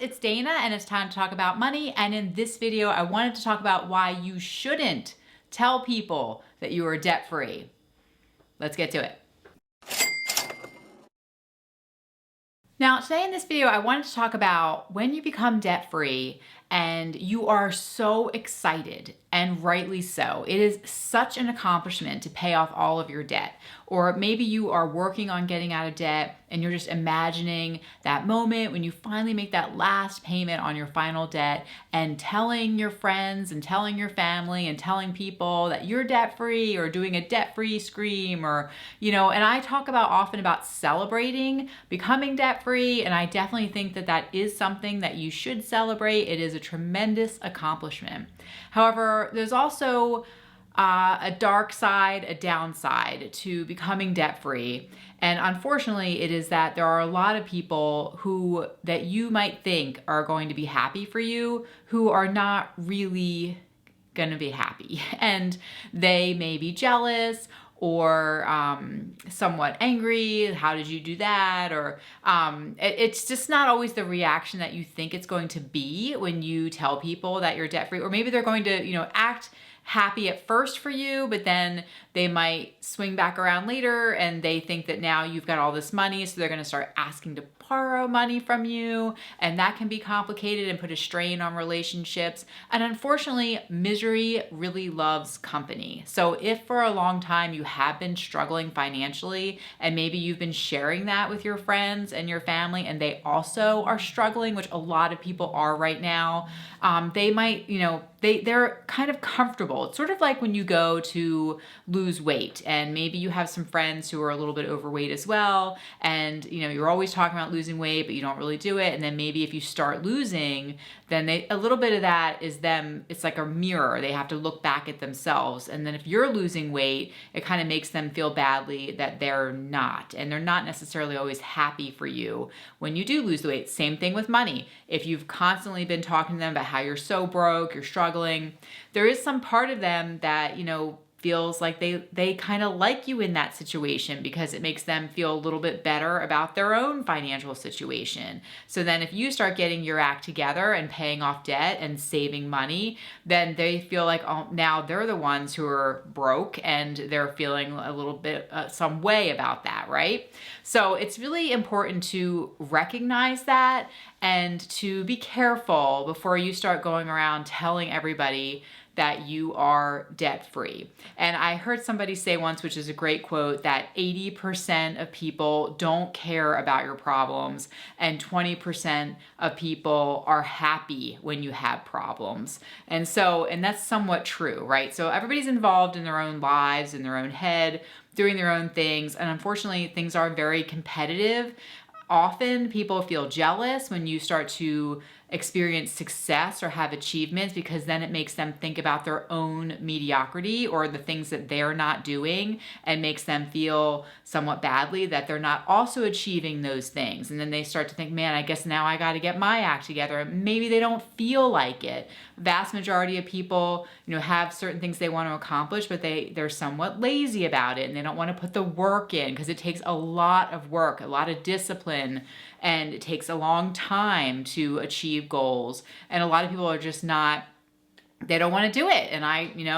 it's Dana and it's time to talk about money. And in this video, I wanted to talk about why you shouldn't tell people that you are debt-free. Let's get to it. Now, today in this video, I wanted to talk about when you become debt-free and you are so excited, and rightly so. It is such an accomplishment to pay off all of your debt. Or maybe you are working on getting out of debt and you're just imagining that moment when you finally make that last payment on your final debt and telling your friends and telling your family and telling people that you're debt-free or doing a debt-free scream or, and I talk often about celebrating becoming debt-free, and I definitely think that that is something that you should celebrate. It is a tremendous accomplishment. However, there's also a dark side, a downside to becoming debt-free. And unfortunately, it is that there are a lot of people that you might think are going to be happy for you who are not really going to be happy. And they may be jealous or somewhat angry. How did you do that? Or it's just not always the reaction that you think it's going to be when you tell people that you're debt-free. Or maybe they're going to, act happy at first for you, but then they might swing back around later and they think that now you've got all this money, so they're going to start asking to borrow money from you, and that can be complicated and put a strain on relationships. And unfortunately, misery really loves company. So if for a long time you have been struggling financially, and maybe you've been sharing that with your friends and your family, and they also are struggling, which a lot of people are right now, they might, they're kind of comfortable. It's sort of like when you go to lose weight and maybe you have some friends who are a little bit overweight as well, and you're always talking about losing weight, but you don't really do it. And then maybe if you start losing, then a little bit of that is them. It's like a mirror. They have to look back at themselves. And then if you're losing weight, it kind of makes them feel badly that they're not. And they're not necessarily always happy for you when you do lose the weight. Same thing with money. If you've constantly been talking to them about how you're so broke, you're struggling, there is some part of them that, feels like they kind of like you in that situation because it makes them feel a little bit better about their own financial situation. So then if you start getting your act together and paying off debt and saving money, then they feel like, oh, now they're the ones who are broke and they're feeling a little bit some way about that, right? So it's really important to recognize that and to be careful before you start going around telling everybody that you are debt-free. And I heard somebody say once, which is a great quote, that 80% of people don't care about your problems and 20% of people are happy when you have problems. And that's somewhat true, right? So everybody's involved in their own lives, in their own head, doing their own things. And unfortunately, things are very competitive. Often people feel jealous when you start to experience success or have achievements, because then it makes them think about their own mediocrity or the things that they're not doing, and makes them feel somewhat badly that they're not also achieving those things. And then they start to think, man, I guess now I got to get my act together. Maybe they don't feel like it. Vast majority of people, have certain things they want to accomplish, but they're somewhat lazy about it and they don't want to put the work in because it takes a lot of work, a lot of discipline, and it takes a long time to achieve goals. And a lot of people are just they don't want to do it. And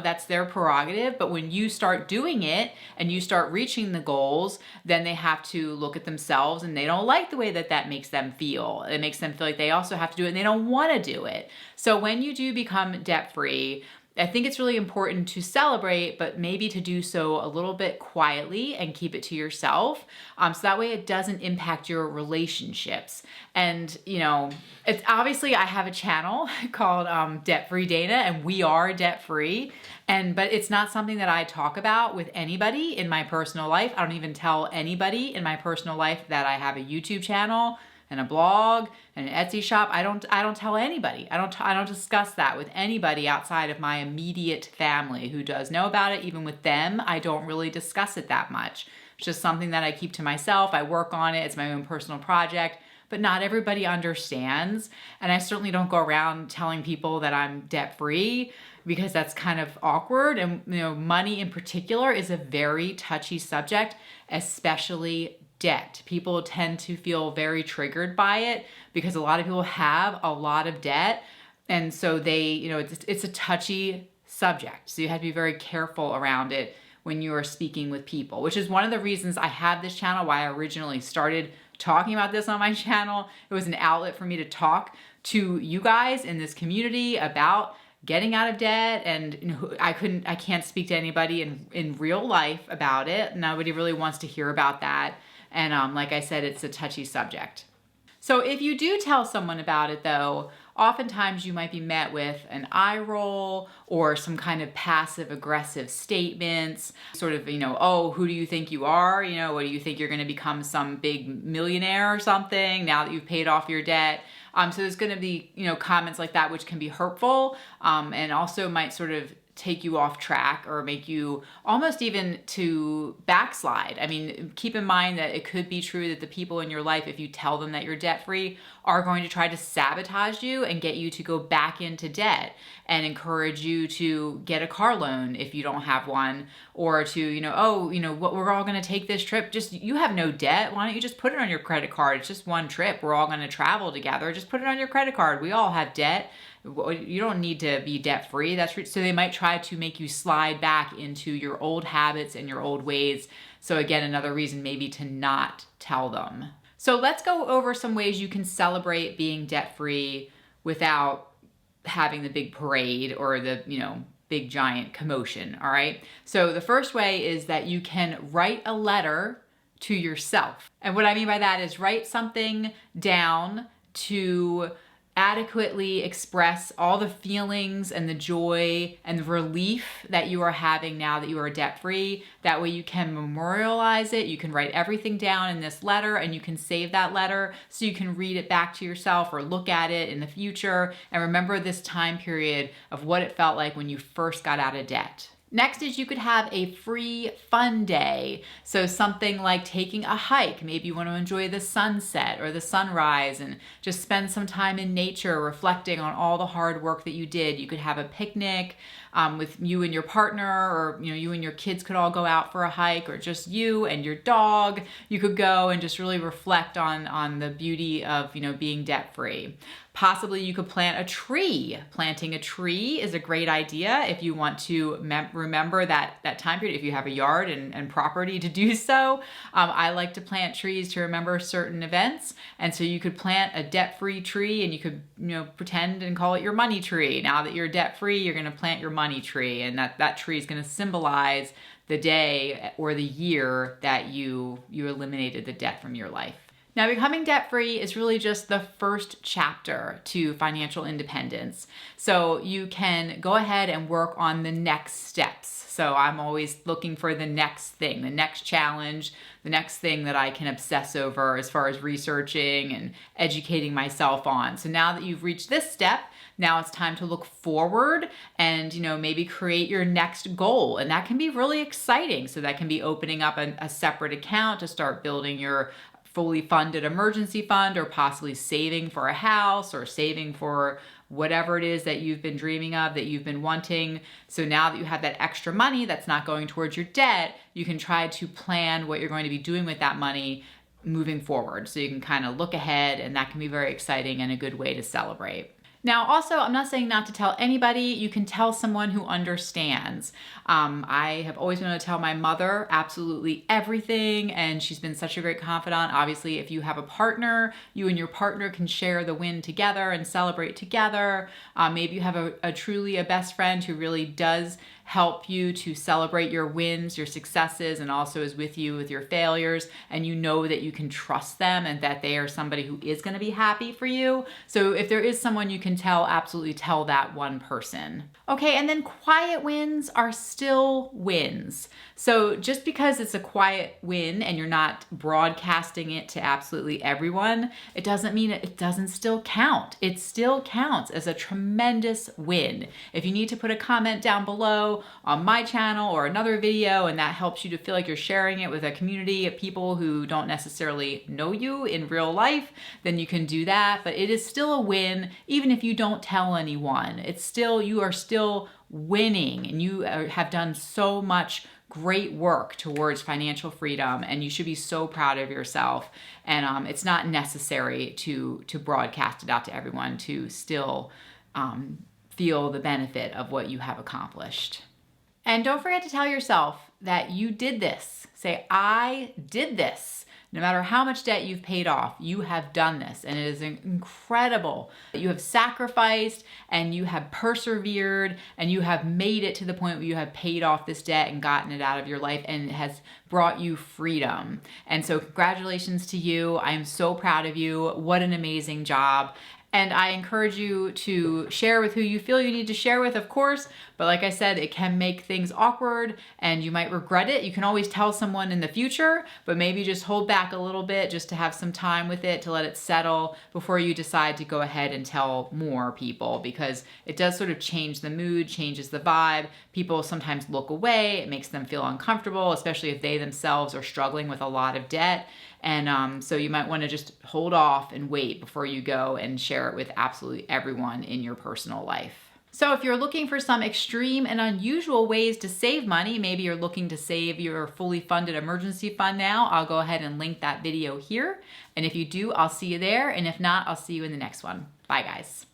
that's their prerogative. But when you start doing it and you start reaching the goals, then they have to look at themselves and they don't like the way that makes them feel. It makes them feel like they also have to do it and they don't want to do it. So when you do become debt-free, I think it's really important to celebrate, but maybe to do so a little bit quietly and keep it to yourself. So that way it doesn't impact your relationships. And, it's obviously, I have a channel called Debt Free Dana, and we are debt free. But it's not something that I talk about with anybody in my personal life. I don't even tell anybody in my personal life that I have a YouTube channel and a blog and an Etsy shop. I don't tell anybody. I don't discuss that with anybody outside of my immediate family who does know about it. Even with them, I don't really discuss it that much. It's just something that I keep to myself. I work on it. It's my own personal project, but not everybody understands. And I certainly don't go around telling people that I'm debt-free because that's kind of awkward. And money in particular is a very touchy subject, especially debt. People tend to feel very triggered by it because a lot of people have a lot of debt. And so it's a touchy subject. So you have to be very careful around it when you are speaking with people, which is one of the reasons I have this channel, why I originally started talking about this on my channel. It was an outlet for me to talk to you guys in this community about getting out of debt. And I can't speak to anybody in real life about it. Nobody really wants to hear about that. And like I said, it's a touchy subject. So if you do tell someone about it though, oftentimes you might be met with an eye roll or some kind of passive aggressive statements, sort of, oh, who do you think you are? What do you think, you're going to become some big millionaire or something now that you've paid off your debt? So there's going to be, comments like that, which can be hurtful, and also might sort of take you off track or make you almost even to backslide. I mean, keep in mind that it could be true that the people in your life, if you tell them that you're debt free, are going to try to sabotage you and get you to go back into debt and encourage you to get a car loan if you don't have one, or to, what, we're all going to take this trip. Just, you have no debt. Why don't you just put it on your credit card? It's just one trip. We're all going to travel together. Just put it on your credit card. We all have debt. You don't need to be debt free. So they might try to make you slide back into your old habits and your old ways. So again, another reason maybe to not tell them. So let's go over some ways you can celebrate being debt free without having the big parade or the, big giant commotion. All right. So the first way is that you can write a letter to yourself. And what I mean by that is write something down to adequately express all the feelings and the joy and the relief that you are having now that you are debt free. That way you can memorialize it. You can write everything down in this letter and you can save that letter so you can read it back to yourself or look at it in the future and remember this time period of what it felt like when you first got out of debt. Next is you could have a free fun day. So something like taking a hike. Maybe you want to enjoy the sunset or the sunrise and just spend some time in nature reflecting on all the hard work that you did. You could have a picnic with you and your partner, or you and your kids could all go out for a hike, or just you and your dog. You could go and just really reflect on the beauty of being debt free. Possibly you could plant a tree. Planting a tree is a great idea if you want to remember that time period, if you have a yard and property to do so. I like to plant trees to remember certain events. And so you could plant a debt-free tree and you could pretend and call it your money tree. Now that you're debt-free, you're going to plant your money tree, and that tree is going to symbolize the day or the year that you eliminated the debt from your life. Now, becoming debt-free is really just the first chapter to financial independence. So you can go ahead and work on the next steps. So I'm always looking for the next thing, the next challenge, the next thing that I can obsess over as far as researching and educating myself on. So now that you've reached this step, now it's time to look forward and, maybe create your next goal. And that can be really exciting. So that can be opening up a separate account to start building your fully funded emergency fund, or possibly saving for a house or saving for whatever it is that you've been dreaming of, that you've been wanting. So now that you have that extra money that's not going towards your debt, you can try to plan what you're going to be doing with that money moving forward. So you can kind of look ahead, and that can be very exciting and a good way to celebrate. Now, also, I'm not saying not to tell anybody. You can tell someone who understands. I have always been able to tell my mother absolutely everything, and she's been such a great confidant. Obviously, if you have a partner, you and your partner can share the win together and celebrate together. Maybe you have a truly a best friend who really does help you to celebrate your wins, your successes, and also is with you with your failures, and you know that you can trust them and that they are somebody who is going to be happy for you. So if there is someone you can tell, absolutely tell that one person. Okay, and then quiet wins are still wins. So just because it's a quiet win and you're not broadcasting it to absolutely everyone, it doesn't mean it doesn't still count. It still counts as a tremendous win. If you need to put a comment down below on my channel or another video, and that helps you to feel like you're sharing it with a community of people who don't necessarily know you in real life, then you can do that. But it is still a win, even if you don't tell anyone. You are still winning, and you have done so much great work towards financial freedom, and you should be so proud of yourself. And it's not necessary to broadcast it out to everyone to still feel the benefit of what you have accomplished. And don't forget to tell yourself that you did this. Say, I did this. No matter how much debt you've paid off, you have done this. And it is incredible that you have sacrificed and you have persevered and you have made it to the point where you have paid off this debt and gotten it out of your life, and it has brought you freedom. And so congratulations to you. I am so proud of you. What an amazing job. And I encourage you to share with who you feel you need to share with, of course. But like I said, it can make things awkward and you might regret it. You can always tell someone in the future, but maybe just hold back a little bit just to have some time with it, to let it settle before you decide to go ahead and tell more people, because it does sort of change the mood, changes the vibe. People sometimes look away. It makes them feel uncomfortable, especially if they themselves are struggling with a lot of debt. And so you might want to just hold off and wait before you go and share it with absolutely everyone in your personal life. So if you're looking for some extreme and unusual ways to save money, maybe you're looking to save your fully funded emergency fund now, I'll go ahead and link that video here. And if you do, I'll see you there. And if not, I'll see you in the next one. Bye, guys.